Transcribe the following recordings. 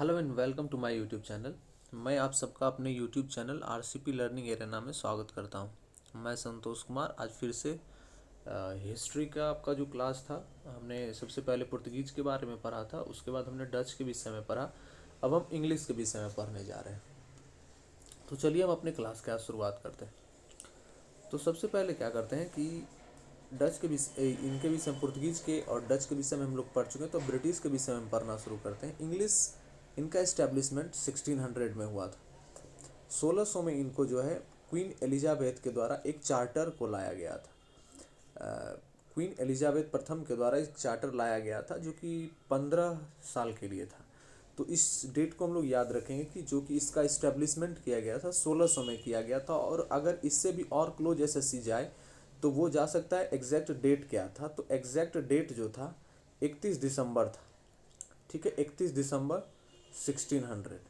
Hello and welcome to my YouTube channel. मैं आप सबका अपने YouTube channel RCP learning arena में स्वागत करता हूं। मैं संतोष कुमार आज फिर से हिस्ट्री का आपका जो क्लास था, हमने सबसे पहले पुर्तगीज़ के बारे में पढ़ा था, उसके बाद हमने डच के विषय में पढ़ा। अब हम इंग्लिश के विषय में पढ़ने जा रहे हैं। तो चलिए हम अपने क्लास का शुरुआत करते हैं। तो सबसे पहले क्या करते हैं कि डच के विषय इनके विषय में, पुर्तगीज़ के और डच के विषय में हम लोग पढ़ चुके हैं, तो ब्रिटिश के विषय में पढ़ना शुरू करते हैं। इंग्लिश, इनका इस्टेब्लिशमेंट 1600 में हुआ था। 1600 में इनको जो है क्वीन एलिजाबेथ के द्वारा एक चार्टर को लाया गया था। क्वीन एलिजाबेथ प्रथम के द्वारा एक चार्टर लाया गया था जो कि 15 साल के लिए था। तो इस डेट को हम लोग याद रखेंगे कि जो कि इसका इस्टेब्लिशमेंट किया गया था 1600 में किया गया था। और अगर इससे भी और क्लोज एसएससी जाए तो वो जा सकता है एग्जैक्ट डेट क्या था। तो एग्जैक्ट डेट जो था 31 दिसंबर था। ठीक है, 31 दिसंबर 1600।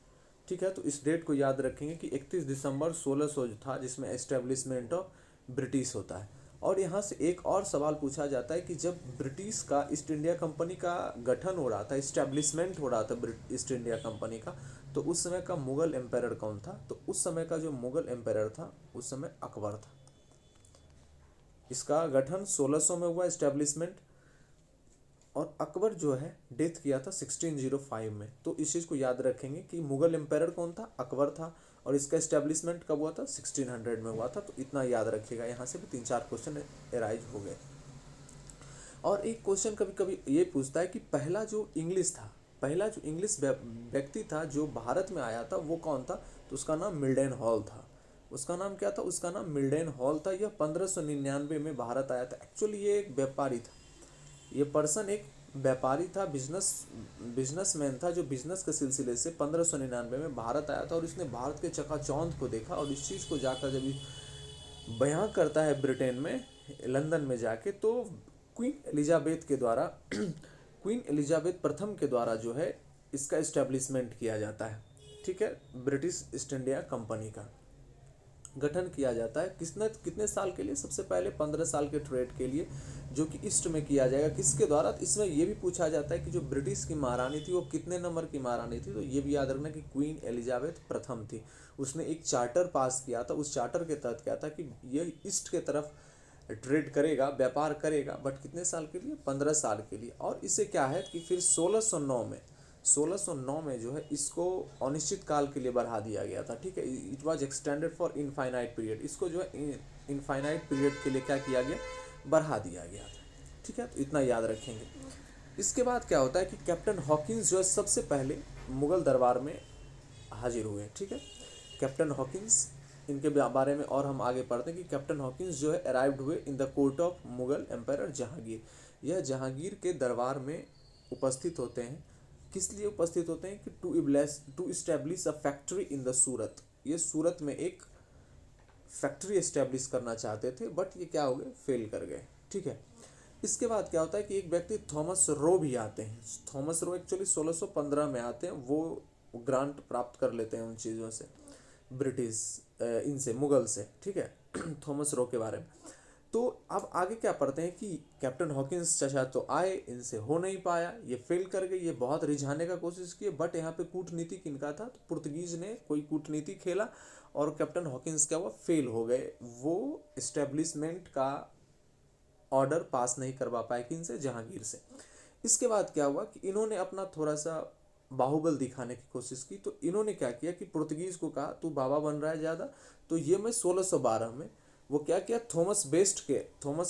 ठीक है, तो इस डेट को याद रखेंगे कि 31 दिसंबर 1600 जो था, जिसमें एस्टेब्लिशमेंट ऑफ ब्रिटिश होता है। और यहाँ से एक और सवाल पूछा जाता है कि जब ब्रिटिश का ईस्ट इंडिया कंपनी का गठन हो रहा था, इस्टेब्लिशमेंट हो रहा था ईस्ट इंडिया कंपनी का, तो उस समय का मुगल एम्पायर कौन था? तो उस समय का जो मुगल एम्पायर था उस समय अकबर था। इसका गठन 1600 में हुआ, इस्टेब्लिशमेंट, और अकबर जो है डेथ किया था 1605 में। तो इस चीज़ को याद रखेंगे कि मुगल एम्पायर कौन था? अकबर था। और इसका इस्टेब्लिशमेंट कब हुआ था? 1600 में हुआ था। तो इतना याद रखिएगा। यहाँ से भी 3-4 क्वेश्चन एराइज हो गए। और एक क्वेश्चन कभी कभी ये पूछता है कि पहला जो इंग्लिश था, पहला जो इंग्लिश व्यक्ति था जो भारत में आया था वो कौन था? तो उसका नाम मिल्डन हॉल था। उसका नाम क्या था? उसका नाम मिल्डन हॉल था। यह 1599 में भारत आया था। एक्चुअली ये एक व्यापारी था। ये पर्सन एक व्यापारी था, बिजनेसमैन था, जो बिजनेस के सिलसिले से 1599 में भारत आया था। और इसने भारत के चकाचौंध को देखा और इस चीज़ को जाकर जब बयां करता है ब्रिटेन में, लंदन में जाके, तो क्वीन एलिजाबेथ के द्वारा क्वीन एलिजाबेथ प्रथम के द्वारा जो है इसका इस्टेब्लिशमेंट किया जाता है। ठीक है, ब्रिटिश ईस्ट इंडिया कंपनी का गठन किया जाता है। कितने साल के लिए? सबसे पहले 15 साल के ट्रेड के लिए, जो कि ईस्ट में किया जाएगा। किसके द्वारा? इसमें यह भी पूछा जाता है कि जो ब्रिटिश की महारानी थी वो कितने नंबर की महारानी थी? तो ये भी याद रखना कि क्वीन एलिजाबेथ प्रथम थी। उसने एक चार्टर पास किया था। उस चार्टर के तहत क्या था कि ये ईस्ट के तरफ ट्रेड करेगा, व्यापार करेगा, बट कितने साल के लिए? 15 साल के लिए। और इससे क्या है कि फिर 1609 में जो है इसको अनिश्चित काल के लिए बढ़ा दिया गया था। ठीक है, it was extended for infinite period. इसको जो है इनफाइनाइट पीरियड के लिए क्या किया गया? बढ़ा दिया गया था। ठीक है, तो इतना याद रखेंगे। इसके बाद क्या होता है कि कैप्टन हॉकिंस जो है सबसे पहले मुगल दरबार में हाजिर हुए। ठीक है, कैप्टन हॉकिंस, इनके बारे में और हम आगे पढ़ते हैं कि कैप्टन हॉकिंस जो है अराइव्ड हुए in the court of Mughal empire Jahangir. यह जहांगीर के दरबार में उपस्थित होते हैं। किस लिए उपस्थित होते हैं? कि to establish a factory in the Surat. ये सूरत में एक फैक्ट्री इस्टेब्लिश करना चाहते थे, बट ये क्या हो गए? फेल कर गए। ठीक है, इसके बाद क्या होता है कि एक व्यक्ति थॉमस रो भी आते हैं। थॉमस रो एक्चुअली 1615 में आते हैं। वो ग्रांट प्राप्त कर लेते हैं उन चीज़ों से, ब्रिटिश इनसे, मुगल से। ठीक है, थॉमस रो के बारे में। तो अब आगे क्या पढ़ते हैं कि कैप्टन हॉकिंस चचा तो आए, इनसे हो नहीं पाया, ये फेल कर गए। ये बहुत रिझाने का कोशिश किए, बट यहाँ पे कूटनीति किनका था? तो पुर्तगीज ने कोई कूटनीति खेला और कैप्टन हॉकिंस क्या हुआ? फेल हो गए। वो इस्टेब्लिशमेंट का ऑर्डर पास नहीं करवा पाए। किनसे? जहांगीर से। इसके बाद क्या हुआ कि इन्होंने अपना थोड़ा सा बाहुबल दिखाने की कोशिश की। तो इन्होंने क्या किया कि पुर्तगीज को कहा तू बाबा बन रहा है ज़्यादा, तो ये मैं 1612 में वो क्या किया, थॉमस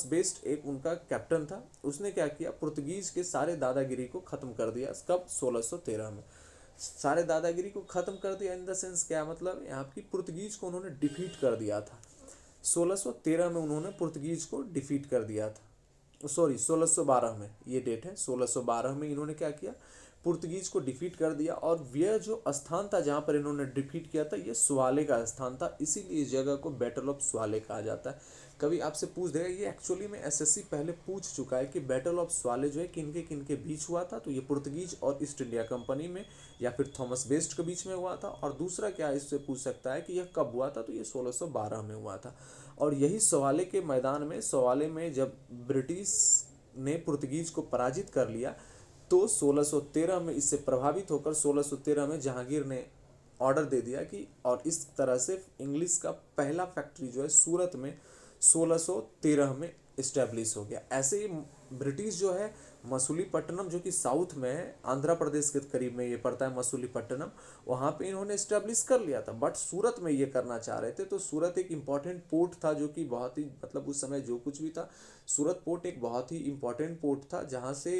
बेस्ट एक उनका कैप्टन था। उसने क्या किया? पुर्तगीज के सारे दादागिरी को ख़त्म कर दिया। कब? 1613 में सारे दादागिरी को ख़त्म कर दिया। इन द सेंस क्या मतलब? यहाँ की पुर्तगीज को उन्होंने डिफीट कर दिया था। 1613 में उन्होंने पुर्तगीज को डिफीट कर दिया था। सॉरी, 1612 में ये डेट है। 1612 में इन्होंने क्या किया? पुर्तगीज को डिफीट कर दिया। और यह जो स्थान था जहाँ पर इन्होंने डिफीट किया था, ये स्वाले का स्थान था। इसीलिए इस जगह को बैटल ऑफ स्वाले कहा जाता है। कभी आपसे पूछ देगा, ये एक्चुअली में एसएससी पहले पूछ चुका है कि बैटल ऑफ स्वाले जो है किनके बीच हुआ था। तो ये पुर्तगीज और ईस्ट इंडिया कंपनी में या फिर थॉमस बेस्ट के बीच में हुआ था। और दूसरा क्या इससे पूछ सकता है कि यह कब हुआ था? तो ये 1612 में हुआ था। और यही सवाले के मैदान में, सवाले में जब ब्रिटिश ने पुर्तगीज को पराजित कर लिया, तो 1613 में इससे प्रभावित होकर 1613 में जहांगीर ने ऑर्डर दे दिया कि, और इस तरह से इंग्लिश का पहला फैक्ट्री जो है सूरत में 1613 में इस्टेब्लिश हो गया। ऐसे ही ब्रिटिश जो है मसूलीपट्टनम, जो कि साउथ में है, आंध्र प्रदेश के करीब में ये पड़ता है मसूलीपट्टनम, वहाँ पे इन्होंने इस्टेब्लिश कर लिया था। बट सूरत में ये करना चाह रहे थे। तो सूरत एक इम्पॉर्टेंट पोर्ट था, जो कि बहुत ही मतलब उस समय जो कुछ भी था, सूरत पोर्ट एक बहुत ही इम्पॉर्टेंट पोर्ट था, जहाँ से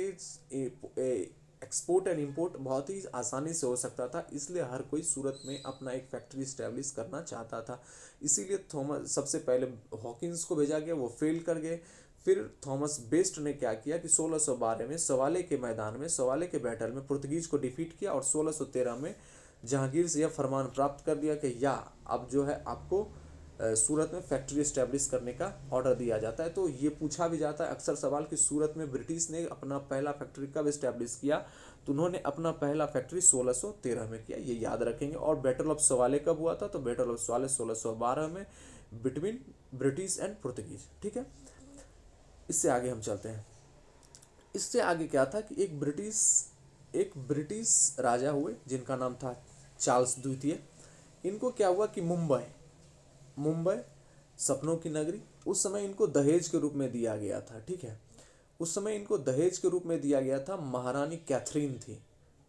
एक्सपोर्ट एंड इंपोर्ट बहुत ही आसानी से हो सकता था। इसलिए हर कोई सूरत में अपना एक फैक्ट्री इस्टेब्लिश करना चाहता था। इसीलिए थॉमस सबसे पहले हॉकिंस को भेजा गया, वो फेल कर गए। फिर थॉमस बेस्ट ने क्या किया कि 1612 में सवाले के मैदान में, सवाले के बैटल में पुर्तगीज को डिफीट किया, और 1613 में जहांगीर से यह फरमान प्राप्त कर दिया कि या अब जो है आपको सूरत में फैक्ट्री इस्टेब्लिश करने का ऑर्डर दिया जाता है। तो ये पूछा भी जाता है अक्सर सवाल कि सूरत में ब्रिटिश ने अपना पहला फैक्ट्री कब इस्टेब्लिश किया। तो उन्होंने अपना पहला फैक्ट्री 1613 में किया, ये याद रखेंगे। और बैटल ऑफ सवाले कब हुआ था? तो बैटल ऑफ सवाले 1612 में बिटवीन ब्रिटिश एंड पुर्तगीज। ठीक है, इससे आगे हम चलते हैं। इससे आगे क्या था कि एक ब्रिटिश राजा हुए जिनका नाम था चार्ल्स द्वितीय। इनको क्या हुआ कि मुंबई सपनों की नगरी, उस समय इनको दहेज के रूप में दिया गया था। ठीक है, उस समय इनको दहेज के रूप में दिया गया था। महारानी कैथरीन थी।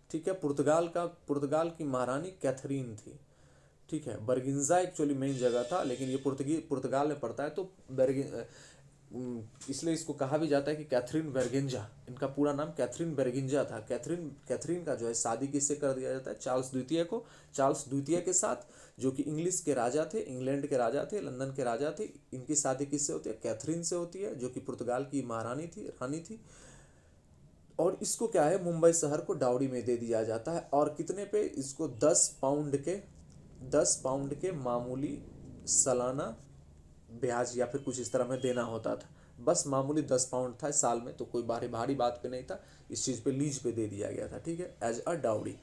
ठीक है, पुर्तगाल की महारानी कैथरीन थी। ठीक है, बर्गिंजा एक्चुअली मेन जगह था, लेकिन ये पुर्तगाल में पड़ता है। तो इसलिए इसको कहा भी जाता है कि कैथरीन बेरगेंजा, इनका पूरा नाम कैथरीन बेरगेंजा था। कैथरीन का जो है शादी किससे कर दिया जाता है? चार्ल्स द्वितीय के साथ, जो कि इंग्लिश के राजा थे, इंग्लैंड के राजा थे, लंदन के राजा थे। इनकी शादी किससे होती है? कैथरीन से होती है, जो कि पुर्तगाल की रानी थी। और इसको क्या है, मुंबई शहर को डाउरी में दे दिया जाता है। और कितने पे? इसको 10 पाउंड के मामूली सालाना ब्याज या फिर कुछ इस तरह में देना होता था। बस मामूली 10 पाउंड था साल में, तो कोई भारी बात पे नहीं था। इस चीज़ पे लीज पे दे दिया गया था। ठीक है, एज अ डाउरी।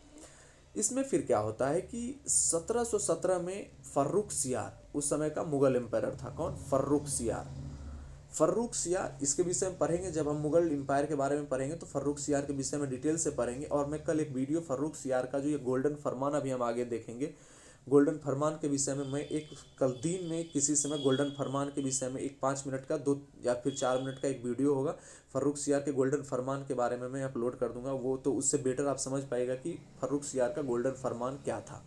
इसमें फिर क्या होता है कि 1717 में फर्रुख सियार, उस समय का मुगल एम्पायर था। कौन? फर्रुख सियार, इसके विषय में पढ़ेंगे जब हम मुगल एम्पायर के बारे में पढ़ेंगे, तो फर्रुख सियार के विषय में डिटेल से पढ़ेंगे। और मैं कल एक वीडियो फर्रुख सियार का जो ये गोल्डन फरमान, अभी हम आगे देखेंगे, गोल्डन फरमान के विषय में मैं एक कल दिन में किसी समय गोल्डन फरमान के विषय में एक 5 मिनट का 2 या फिर 4 मिनट का एक वीडियो होगा फर्रुख सियार के गोल्डन फरमान के बारे में, मैं अपलोड कर दूंगा। वो तो उससे बेटर आप समझ पाएगा कि फर्रुख सियार का गोल्डन फरमान क्या था।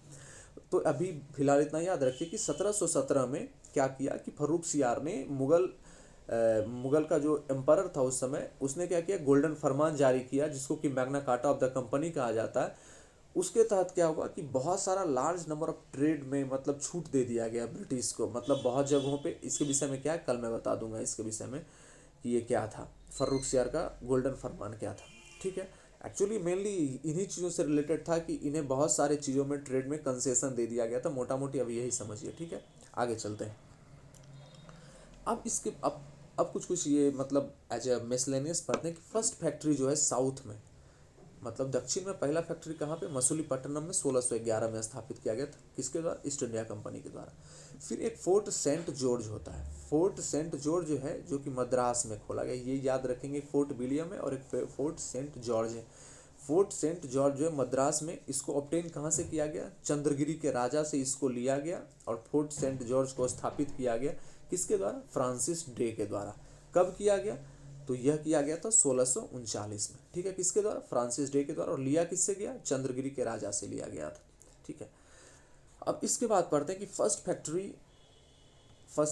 तो अभी फिलहाल इतना याद रखिए कि 1717 में क्या किया कि फर्रुख सियार ने मुगल का जो एम्पायर था उस समय, उसने क्या किया? गोल्डन फरमान जारी किया, जिसको कि Magna carta of the company कहा जाता है। उसके तहत क्या हुआ कि बहुत सारा लार्ज नंबर ऑफ ट्रेड में मतलब छूट दे दिया गया ब्रिटिश को, मतलब बहुत जगहों पे। इसके विषय में क्या है, कल मैं बता दूंगा इसके विषय में कि ये क्या था, फर्रुख सियार का गोल्डन फरमान क्या था। ठीक है, एक्चुअली मेनली इन्हीं चीज़ों से रिलेटेड था कि इन्हें बहुत सारे चीज़ों में ट्रेड में कंसेशन दे दिया गया था। मोटा मोटी अब यही समझिए। ठीक है, आगे चलते हैं। अब कुछ ये मतलब एज ए मिसलेनियस पढ़ते हैं कि फर्स्ट फैक्ट्री जो है साउथ में, मतलब दक्षिण में पहला फैक्ट्री कहाँ पे? मसूलीपट्टनम में 1611 में स्थापित किया गया था। किसके द्वारा? ईस्ट इंडिया कंपनी के द्वारा। फिर एक फोर्ट सेंट जॉर्ज होता है। फोर्ट सेंट जॉर्ज जो है, जो कि मद्रास में खोला गया, ये याद रखेंगे। फोर्ट विलियम है और एक फोर्ट सेंट जॉर्ज है। फोर्ट सेंट जॉर्ज जो है मद्रास में, इसको ऑब्टेन कहाँ से किया गया? चंद्रगिरी के राजा से इसको लिया गया और फोर्ट सेंट जॉर्ज को स्थापित किया गया। किसके द्वारा? फ्रांसिस डे के द्वारा। कब किया गया? तो यह किया गया था 1639 में। ठीक है, किसके द्वारा? फ्रांसिस डे के द्वारा। और लिया किससे गया? चंद्रगिरी के राजा से लिया गया था। ठीक है, अब इसके बाद पढ़ते हैं कि फर्स्ट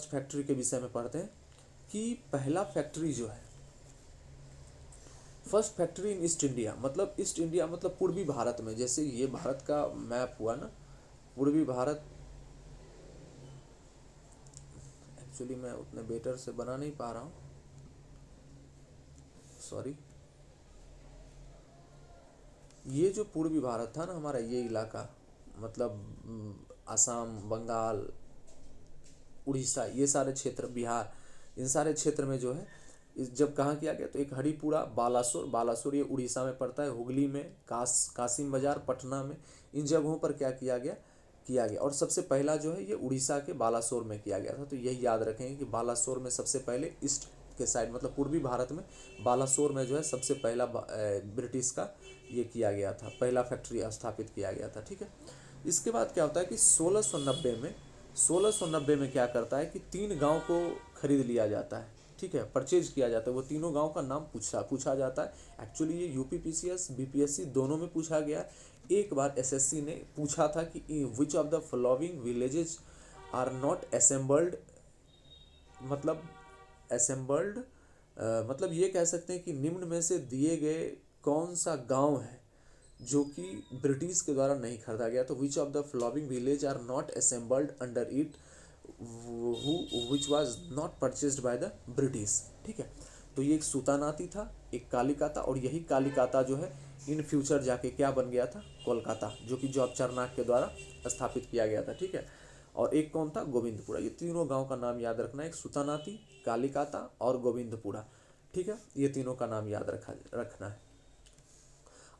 फैक्ट्री के विषय में पढ़ते हैं कि पहला फैक्ट्री जो है, first factory in east India, मतलब ईस्ट इंडिया मतलब पूर्वी भारत में। जैसे ये भारत का मैप हुआ ना, पूर्वी भारत। एक्चुअली मैं उतने बेटर से बना नहीं पा रहा हूँ, सॉरी। ये जो पूर्वी भारत था ना हमारा, ये इलाका मतलब असम, बंगाल, उड़ीसा, ये सारे क्षेत्र, बिहार, इन सारे क्षेत्र में जो है जब कहाँ किया गया, तो एक हरिपुरा, बालासोर ये उड़ीसा में पड़ता है, हुगली में, कासिम बाजार, पटना में, इन जगहों पर क्या किया गया। और सबसे पहला जो है ये उड़ीसा के बालासोर में किया गया था। तो यही याद रखेंगे कि बालासोर में सबसे पहले ईस्ट के साइड मतलब पूर्वी भारत में बालासोर में जो है सबसे पहला ब्रिटिश का ये किया गया था, पहला फैक्ट्री स्थापित किया गया था। ठीक है, इसके बाद क्या होता है कि 1690 में क्या करता है कि 3 गांव को खरीद लिया जाता है। ठीक है, परचेज किया जाता है। वो तीनों गांव का नाम पूछा जाता है। एक्चुअली ये यूपीपीसीएस बीपीएससी दोनों में पूछा गया। एक बार एसएससी ने पूछा था कि which of the following villages are not assembled, मतलब असेंबल्ड मतलब ये कह सकते हैं कि निम्न में से दिए गए कौन सा गांव है जो कि ब्रिटिश के द्वारा नहीं खरीदा गया। तो which of the following village are not assembled under it which was not purchased by the British. ठीक है, तो ये एक सूतानाती था, एक कालिकाता, और यही कालिकाता जो है इन फ्यूचर जाके क्या बन गया था, कोलकाता, जो कि जॉब चरनाक के द्वारा स्थापित किया गया था। ठीक है, और एक कौन था, गोविंदपुरा। ये तीनों गांव का नाम याद रखना है, एक सूतानाती, कालिकाता और गोविंदपुरा। ठीक है, ये तीनों का नाम याद रखना है।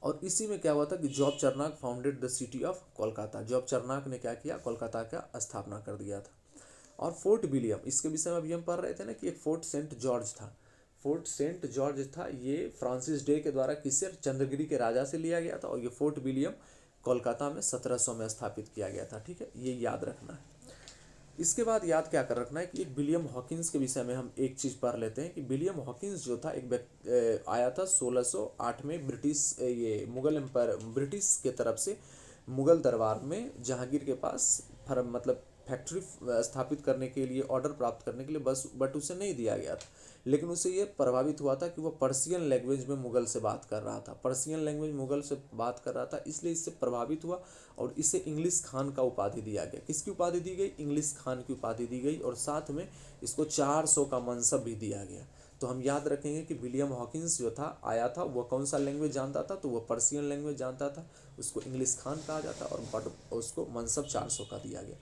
और इसी में क्या हुआ था कि Job Charnock founded the city of Kolkata. Job Charnock ने क्या किया, कोलकाता का स्थापना कर दिया था। और फोर्ट विलियम, इसके विषय में अभी हम पढ़ रहे थे ना कि एक फोर्ट सेंट जॉर्ज था। फोर्ट सेंट जॉर्ज था, ये फ्रांसिस डे के द्वारा किससे, चंद्रगिरी के राजा से लिया गया था। और ये फोर्ट विलियम कोलकाता में 1700 में स्थापित किया गया था। ठीक है, ये याद रखना है। इसके बाद याद क्या कर रखना है कि एक विलियम हॉकिंस के विषय में हम एक चीज़ पढ़ लेते हैं कि विलियम हॉकिंस जो था एक आया था 1608 में ब्रिटिश ये मुगल एम्पायर, ब्रिटिश के तरफ से मुगल दरबार में जहांगीर के पास मतलब फैक्ट्री स्थापित करने के लिए ऑर्डर प्राप्त करने के लिए बट उसे नहीं दिया गया था। लेकिन उसे ये प्रभावित हुआ था कि वो पर्शियन लैंग्वेज में मुगल से बात कर रहा था, पर्शियन लैंग्वेज मुगल से बात कर रहा था, इसलिए इससे प्रभावित हुआ और इसे इंग्लिश खान का उपाधि दिया गया। किसकी उपाधि दी गई, इंग्लिश खान की उपाधि दी गई, और साथ में इसको 400 का मनसब भी दिया गया। तो हम याद रखेंगे कि विलियम हॉकिंस जो था आया था, वो कौन सा लैंग्वेज जानता था, तो वो पर्शियन लैंग्वेज जानता था, उसको इंग्लिश खान कहा जाता और बट उसको मनसब 400 का दिया गया।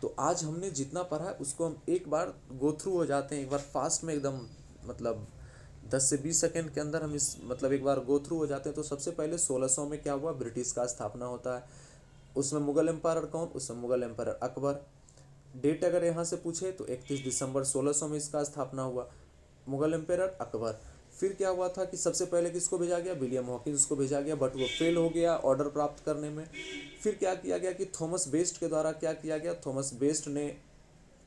तो आज हमने जितना पढ़ा है उसको हम एक बार गो थ्रू हो जाते हैं, एक बार फास्ट में एकदम, मतलब 10 से 20 सेकेंड के अंदर हम इस मतलब एक बार गो थ्रू हो जाते हैं। तो सबसे पहले 1600 में क्या हुआ, ब्रिटिश का स्थापना होता है। उसमें मुगल एम्पायर कौन, उसमें मुगल एम्पायर अकबर। डेट अगर यहाँ से पूछे तो 31 दिसंबर 1600 में इसका स्थापना हुआ, मुगल एम्पायर अकबर। फिर क्या हुआ था कि सबसे पहले किसको भेजा गया, विलियम हॉकिंस को भेजा गया, बट वो फेल हो गया ऑर्डर प्राप्त करने में। फिर क्या किया गया कि थॉमस बेस्ट के द्वारा क्या किया गया, थॉमस बेस्ट ने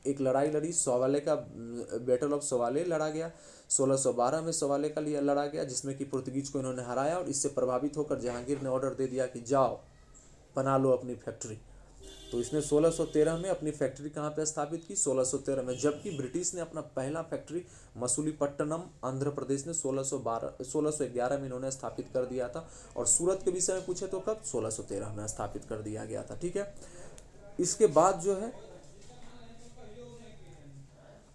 एक लड़ाई लड़ी, सोवाले का बैटल ऑफ सोवाले लड़ा गया। 1612 में सोवाले का लिया लड़ा गया, जिसमें कि पुर्तगीज को इन्होंने हराया, और इससे प्रभावित होकर जहांगीर ने ऑर्डर दे दिया कि जाओ बना लो अपनी फैक्ट्री। तो इसने 1613 में अपनी फैक्ट्री कहाँ पे स्थापित की, 1613 में। जबकि ब्रिटिश ने अपना पहला फैक्ट्री मसूलीपट्टनम आंध्र प्रदेश में 1611 में इन्होंने स्थापित कर दिया था। और सूरत के विषय में पूछे तो कब, 1613 में स्थापित कर दिया गया था। ठीक है, इसके बाद जो है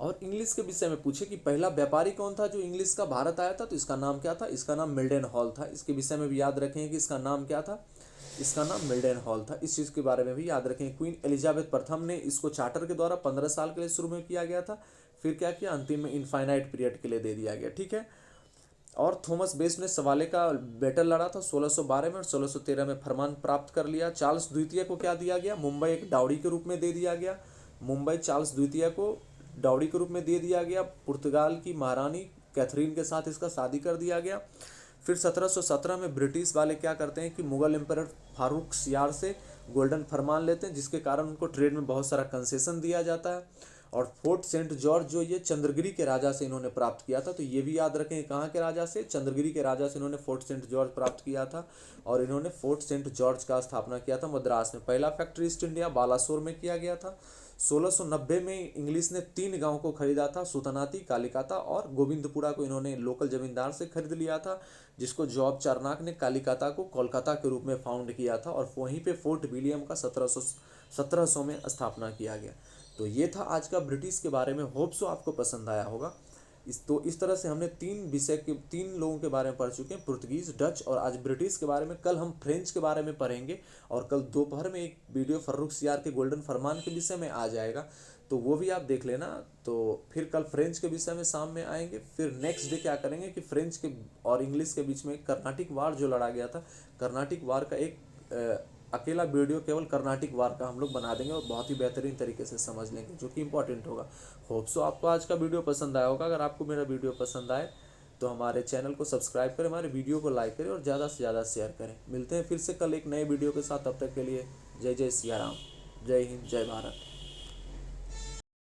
और इंग्लिश के विषय में पूछे कि पहला व्यापारी कौन था जो इंग्लिश का भारत आया था, तो इसका नाम क्या था, इसका नाम मिल्डन हॉल था। इसके विषय में भी याद रखें कि इसका नाम क्या था, इसका नाम मिल्डन हॉल था। इस चीज़ के बारे में भी याद रखें। क्वीन एलिजाबेथ प्रथम ने इसको चार्टर के द्वारा 15 साल के लिए शुरू में किया गया था, फिर क्या किया, अंतिम में इनफाइनाइट पीरियड के लिए दे दिया गया। ठीक है, और थॉमस बेस्ट ने सवाले का बैटल लड़ा था 1612 में, और 1613 में फरमान प्राप्त कर लिया। चार्ल्स द्वितीय को क्या दिया गया, मुंबई एक डाउरी के रूप में दे दिया गया। मुंबई चार्ल्स द्वितीय को डाउरी के रूप में दे दिया गया। पुर्तगाल की महारानी कैथरीन के साथ इसका शादी कर दिया गया। फिर 1717 में ब्रिटिश वाले क्या करते हैं कि मुगल एम्पायर फारूक सियार से गोल्डन फरमान लेते हैं, जिसके कारण उनको ट्रेड में बहुत सारा कंसेशन दिया जाता है। और फोर्ट सेंट जॉर्ज जो ये चंद्रगिरी के राजा से इन्होंने प्राप्त किया था, तो ये भी याद रखें कहाँ के राजा से, चंद्रगिरी के राजा से इन्होंने फोर्ट सेंट जॉर्ज प्राप्त किया था। और इन्होंने फोर्ट सेंट जॉर्ज का स्थापना किया था मद्रास में। पहला फैक्ट्री ईस्ट इंडिया बालासोर में किया गया था। 1690 में इंग्लिश ने 3 गांव को खरीदा था, सुतनाती, कालिकाता और गोविंदपुरा को इन्होंने लोकल जमींदार से खरीद लिया था, जिसको जॉब चारनाक ने कालिकाता को कोलकाता के रूप में फाउंड किया था। और वहीं पे फोर्ट विलियम का 1700 में स्थापना किया गया। तो ये था आज का ब्रिटिश के बारे में। होप सो आपको पसंद आया होगा। इस तरह से हमने 3 लोगों के बारे में पढ़ चुके हैं, पुर्तगीज, डच और आज ब्रिटिश के बारे में। कल हम फ्रेंच के बारे में पढ़ेंगे, और कल दोपहर में एक वीडियो फर्रुख सियार के गोल्डन फरमान के विषय में आ जाएगा, तो वो भी आप देख लेना। तो फिर कल फ्रेंच के विषय में शाम में आएंगे। फिर नेक्स्ट डे क्या करेंगे कि फ्रेंच के और इंग्लिश के बीच में कर्नाटिक वार जो लड़ा गया था, कर्नाटिक वार का एक अकेला वीडियो केवल कर्नाटिक वार का हम लोग बना देंगे और बहुत ही बेहतरीन तरीके से समझ लेंगे, जो कि इंपॉर्टेंट होगा। होप सो आपको आज का वीडियो पसंद आया होगा। अगर आपको मेरा वीडियो पसंद आए तो हमारे चैनल को सब्सक्राइब करें, हमारे वीडियो को लाइक करें और ज़्यादा से ज़्यादा शेयर करें। मिलते हैं फिर से कल एक नए वीडियो के साथ, तब तक के लिए जय जय सिया राम, जय हिंद, जय भारत।